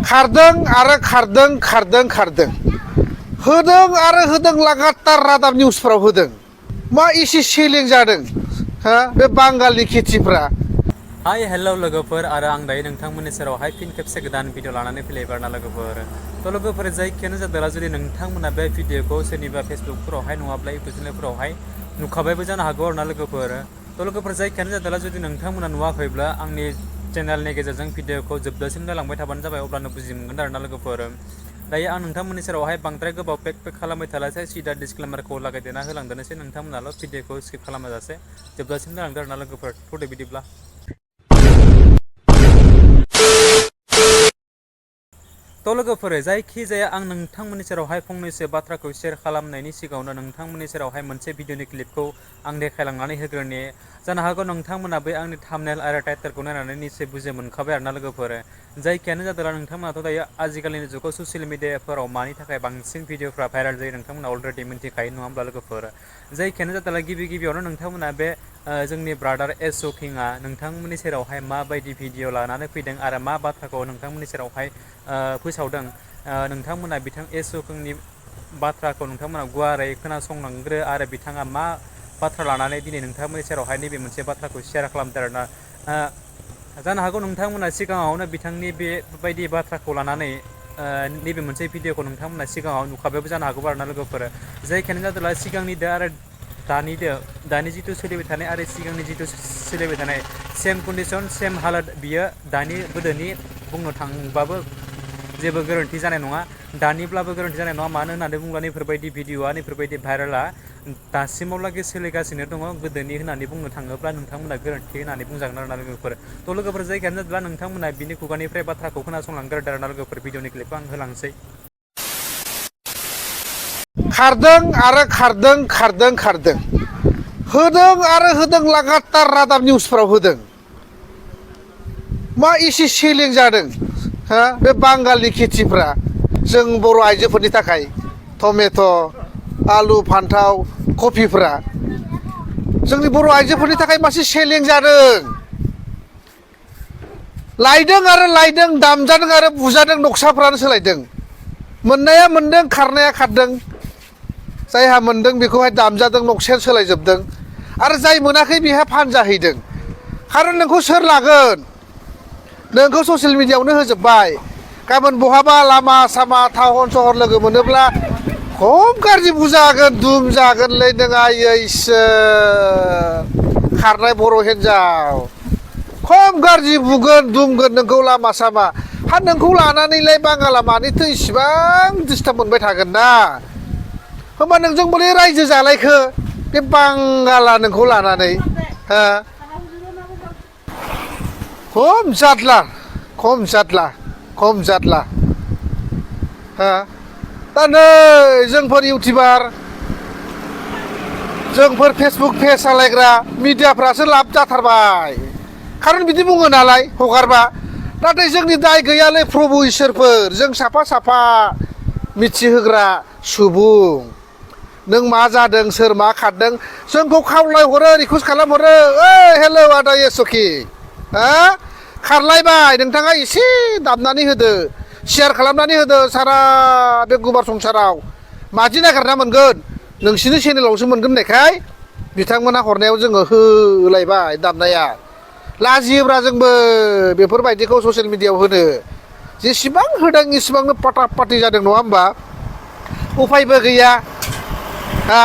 खारदों आरो खारदों खारदों खारदों होदों आरो होदों लागातार रादाब निउसफ्राव होदों मा एसे सेलिं जादों हा बे बांगालनि खेथिफ्रा। हाय हेल' लोगोफोर आरो आं दायो नोंथांमोननि सेरावहाय फिन खेबसे गोदान भिडिअ लानानै फैलायबाय ना लोगोफोर। थ' लोगोफोर जायखियानो जादोंला जुदि नोंथांमोना बे भिडिअखौ सोरनिबा फेसबुकफोरावहाय नङाब्ला इउटुब चेनेलफोरावहाय नुखाबायबो जानो हागौ आरो ना लोगोफोर। थ' लोगोफोर जायखियानो जादोंला जुदि नोंथांमोना नुवाखैब्ला आंनि चेनेलनि गेजेरजों भिडिअखौ जोबजासिम नायलांबाय थाबानो जाबाय, अब्लानो बुजि मोनगोन आरो ना लोगोफोर। दायो आं नोंथांमोननि सेरावहाय बांद्राय गोबाव पेक खालामबाय थालासै, सिदा डिसक्लेमारखौ लागायदेरना होलांदोनोसै नोंथांमोनाल' भिडिअखौ स्किप खालामाजासे जोबजासिम नायलांदो आरो ना लोगोफोर। थ'दे बिदिब्ला थ' लोगोफोर जायखिजाया आं नोंथांमोननि सेरावहाय फंनैसो बाथ्राखौ शेयार खालामनायनि सिगाङावनो नोंथांमोननि सेरावहाय मोनसे भिडिअनि क्लिपखौ आं देखायलांनानै होग्रोनि। जानो हागौ नोंथांमोना बे आंनि थाम्बनेल आरो टाइटेलखौ नायनानै निसय बुजि मोनखाबाय आरो ना लोगोफोर। जायखियानो जादोंला नोंथांमोनाथ' दायो आजिखालिनि जुगाव ससियेल मिडियाफोराव मानि थाखाय बांसिन भिडिअफ्रा भाइरेल जायो नोंथांमोना अलरेडि मिन्थिखायो नङा होमब्ला लोगोफोर। जायखियानो जादोंला गिबियावनो नोंथांमोना बे जोंनि ब्रादार जकिंआ नोंथांमोननि सेरावहाय माबायदि भिडिअ लानानै फैदों आरो मा बाथ्राखौ नोंथांमोननि सेरावहाय फोसावदों, नोंथांमोना बिथां जकिंनि बाथ्राखौ नोंथांमोना गुवारै खोनासंलांग्रो आरो बिथाङा मा बाथ्रा लानानै दिनै नोंथांमोननि सेरावहाय नैबे मोनसे बाथ्राखौ शेयार खालामदों आरोना। जानो हागौ नोंथांमोना सिगाङावनो बिथांनि बेबायदि बाथ्राखौ लानानै नैबे मोनसे भिडिअखौ नोंथांमोना सिगाङाव नुखाबायबो जानो हागौ आरो ना लोगोफोर। जायखियानो जादोंला सिगांनिदो आरो दानि जिथु सोलिबाय थानाय आरो सिगांनि जिथु सोलिबाय थानाय सेम कन्डिसन सेम हालोद बियो गोदोनि बुंनो थांबाबो जेबो गोरोन्थि जानाय नङा, दानिब्लाबो गोरोन्थि जानाय नङा। मानो होननानै बुङोब्ला नैफोरबायदि भिडिअआ नैफोरबायदि भाइरेला दासिमावलागै सोलिगासिनो दङ। गोदोनि होननानै बुंनो थाङोब्ला नोंथांमोना गोरोन्थि होननानै बुंजागोन आरो ना लोगोफोर। थ' लोगोफोर जायगायानो जादोंला नोंथांमोना बिनि खुगानिफ्राय बाथ्राखौ खोनासंलांग्रोदो आरो ना लोगोफोर। भिडिअनि क्लिपखौ आं होलांसै। खारदों आरो खारदों खारदों खारदों होदों आरो होदों लागातार रादाब निउसफ्राव होदों मा एसे सेलिं जादों हा बे बांगालनि खेथिफ्रा जों बर' आइजोफोरनि थाखाय टमेट', आलु, फान्थाव, कफिफ्रा जोंनि बर' आइजोफोरनि थाखाय मासे सेलिं जादों। लायदों आरो लायदों, दामजादों आरो बुजादों, नक्साफ्रानो सोलायदों। मोननाया मोनदों, खारनाया खारदों। जायहा मोनदों बेखौहाय दामजादों, नक्साया सोलायजोबदों। आरो जाय मोनाखै बेहा फानजाहैदों। खारन नोंखौ सोर लागोन? नोंखौ ससियेल मिडियाआवनो होजोब्बाय। गाबोन बहाबा लामा सामा टाउन सहर लोगो मोनोब्ला खम गाज्रि बुजागोन, दुम जागोनलै नों आयै इसोर खारनाय बर' हिन्जाव। खम गाज्रि बुगोन दुमगोन नोंखौ लामा सामा। हा नोंखौ लानानैलाय बांगाला मानोथो इसिबां दिस्टार्ब मोनबाय थागोन ना? होमबा नोंजों बोरै रायजो जालायखो बे बांगाला नोंखौ लानानै हा? खम जादला हा? दा नै जोंफोर इउटिउबार, जोंफोर फेसबुक पेज सालायग्रा मिडियाफ्रासो लाब जाथारबाय। खारन बिदि बुङो नालाय हगारबा। नाथाय जोंनि दाय गैयालै प्रभु इसोरफोर, जों साफा साफा मिथिहोग्रा सुबुं। नों मा जादों, सोर मा खारदों, जोंखौ खावलायहरो, रिकुवेस्ट खालामहरो। ओइ हेलौ आदा जकिं, हा खारलायबाय नोंथाङा एसे दाबनानै होदो, शेयार खालामनानै होदो सारा बे गुवार संसाराव। मादि नागिरना मोनगोन? नोंसिनि चेनेलावसो मोनगोन होननायखाय बिथांमोना हरनायाव जोङो होलायबाय दाबनाया। लाजियोब्रा जोंबो बेफोरबायदिखौ ससियेल मिडियाआव होनो। जेसेबां होदों इसिबांनो फाटा फाटि जादों नङा होमबा? उफायबो गैया हा?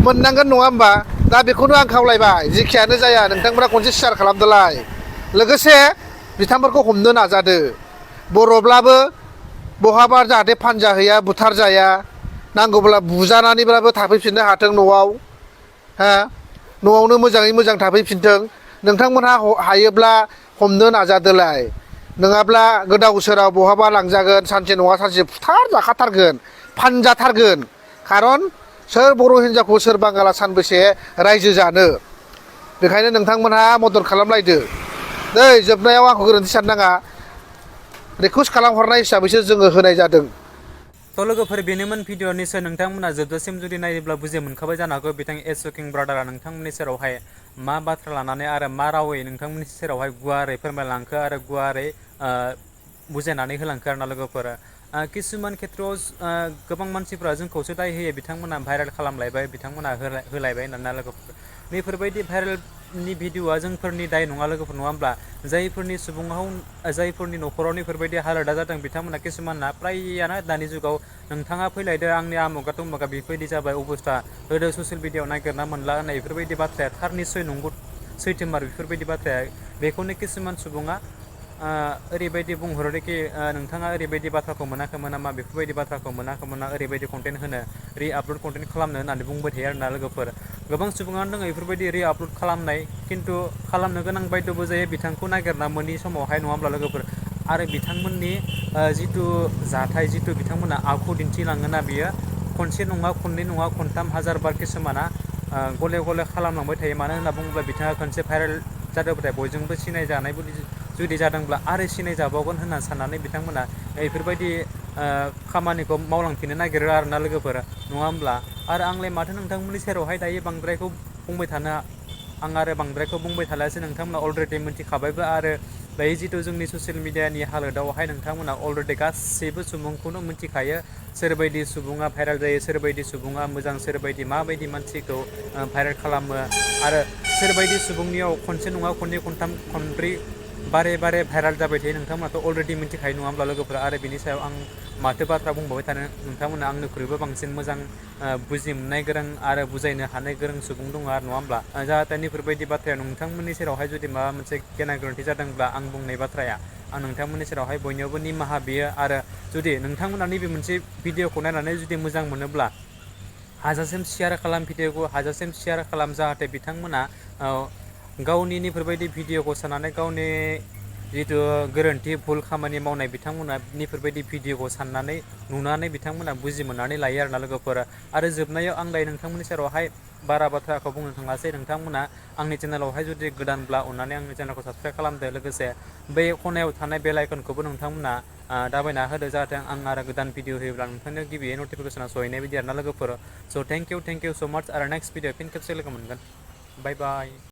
मोननांगोन नङा होमबा? दा बेखौनो आं खावलायबाय, जेखियानो जाया नोंथांमोना खनसे शेयार खालामदोलाय। लोगोसे बिथांमोनखौ हमनो नाजादो। बर'ब्लाबो बहाबा जाहाथे फानजाहैया, बुथार जाया, नांगौब्ला बुजानानैब्लाबो थाफैफिननो हाथों न'आव हा? न'आवनो मोजाङै मोजां थाफैफिनथों। नोंथांमोनहा हायोब्ला हमनो नाजादोलाय। नङाब्ला गोदाव सोराव बहाबा लांजागोन, सानसे नङा सानसे फुथार जाखाथारगोन, फानजाथारगोन। खारन सोर बर' हिन्जावखौ सोर बांगाला सानबेसे रायजो जानो? बेखायनो नोंथांमोनहा मदद खालामलायदो। नै जोबनायाव आंखौ गोरोन्थि साननो नाङा, रिकुवेस्ट खालामहरनाय हिसाबैसो जोङो होनाय जादों। थ' लोगोफोर बेनोमोन भिडिअ। निसय नोंथांमोना जोबजासिम जुदि नायोब्ला बुजि मोनखाबाय जानो हागौ बिथां जकिं ब्रादारा नोंथांमोननि सेरावहाय मा बाथ्रा लानानै आरो मा रावै नोंथांमोननि सेरावहाय गुवारै फोरमायलांखो आरो गुवारै बुजायनानै होलांखो आरोना लोगोफोर किसुमान खेथ्रआव गोबां मानसिफ्रा जोंखौसो दाय होयो बिथांमोना भाइरेल खालामलायबाय बिथांमोना होलायबाय होनना लोगोफोर बेफोरबायदि भाइरेलनि भिडिअआ जोंफोरनि दाय नङा लोगोफोर नङा होमब्ला जायफोरनि न'खराव बेफोरबायदि हालोदा जादों बिथांमोना किसुमाना फ्रायानो दानि जुगाव नोंथाङा फैलायदो आंनि आमुगा तमुगा बेफोरबायदि जाबाय अबस्था होदो ससियेल मिडियाआव नागिरना मोनला होननाय बेफोरबायदि बाथ्राया थार निस्सय नंगौ सैथोमार बेफोरबायदि बाथ्राया बेखौनो किसुमान सुबुङा ओरैबायदि बुंहरोदि नोंथाङा ओरैबायदि बाथ्राखौ मोनाखैमोन नामा बेफोरबायदि बाथ्राखौ मोनाखैमोन ना ओरैबायदि कन्टेन्ट होनो रि-आपल'ड कन्टेन्ट खालामनो होननानै बुंबाय थायो आरोना लोगोफोर गोबां सुबुङानो दङ बेफोरबायदि रि-आपल'ड खालामनाय खिन्थु खालामनो गोनां बायद'बो जायो बिथांखौ नागिरना मोनि समावहाय नङा होमब्ला लोगोफोर आरो बिथांमोननि जिथु जाथाय जिथु बिथांमोना आखु दिन्थिलाङोना बियो खनसे नङा खननै नङा खनथाम हाजार बार किसुमाना गले गले खालामलांबाय थायो मानो होनना बुङोब्ला बिथाङा खनसे भाइरेल जादोंब्लाथाय बयजोंबो सिनायजानाय जुदि जादोंब्ला आरो सिनायजाबावगोन होनना साननानै बिथांमोना बेफोरबायदि खामानिखौ मावलांफिननो नागिरो आरोना लोगोफोर नङा होमब्ला आरो आंलाय माथो नोंथांमोननि सेरावहाय दायो बांद्रायखौ बुंबाय थानो आं आरो बांद्रायखौ बुंबाय थालासो नोंथांमोना अलरेडि मिथिखाबायबो आरो दायो जिथु जोंनि ससियेल मिडियानि हालोदावहाय नोंथांमोना अलरेडि गासैबो सुबुंखौनो मिथिखायो सोरबायदि सुबुङा भाइरेल जायो सोरबायदि सुबुङा मोजां सोरबायदि माबायदि मानसिखौ भाइरेल खालामो आरो सोरबायदि सुबुंनियाव खनसे नङा खननै खनथाम खनब्रै बारे बारे भाइरेल जाबाय थायो नोंथांमोनाथ' अलरेडि मिथिखायो नङा होमब्ला लोगोफोरा आरो बिनि सायाव आं माथो बाथ्रा बुंबावबाय थानो नोंथांमोना आंनिख्रुइबो बांसिन मोजां बुजि मोननाय गोरों आरो बुजायनो हानाय गोरों सुबुं दङ आरो नङा होमब्ला जाहाथे बेफोरबायदि बाथ्राया नोंथांमोननि सेरावहाय जुदि माबा मोनसे गेना गोरोन्थि जादोंब्ला आं बुंनाय बाथ्राया आं नोंथांमोननि सेरावहाय बयनियावबो निमाहा बियो आरो जुदि नोंथांमोना नैबे मोनसे भिडिअखौ नायनानै जुदि मोजां मोनोब्ला हाजासिम शेयार खालाम भिडिअखौ हाजासिम शेयार खालाम जाहाथे बिथांमोना गावनि बेफोरबायदि भिडिअखौ साननानै गावनि जिथु गोरोन्थि भुल खामानि मावनाय बिथांमोना बेफोरबायदि भिडिअखौ साननानै नुनानै बिथांमोना बुजि मोननानै लायो आरोना लोगोफोर आरो जोबनायाव आं दायो नोंथांमोननि सेरावहाय बारा बाथ्राखौ बुंनो थाङासै नोंथांमोना आंनि चेनेलावहाय जुदि गोदानब्ला अननानै आंनि चेनेलखौ साबसक्राइब खालामदो लोगोसे बै खनायाव थानाय बेल आइकनखौबो नोंथांमोना दाबायना होदो जाहाथे आं आरो गोदान भिडिअ होयोब्ला नोंथांनो गिबियै नटिफिकेसना सहैनाय बायदि आरोना लोगोफोर स' थेंक इउ स' माच आरो नेक्स्ट भिडिअ फिन खेबसे लोगो मोनगोन बाय बाय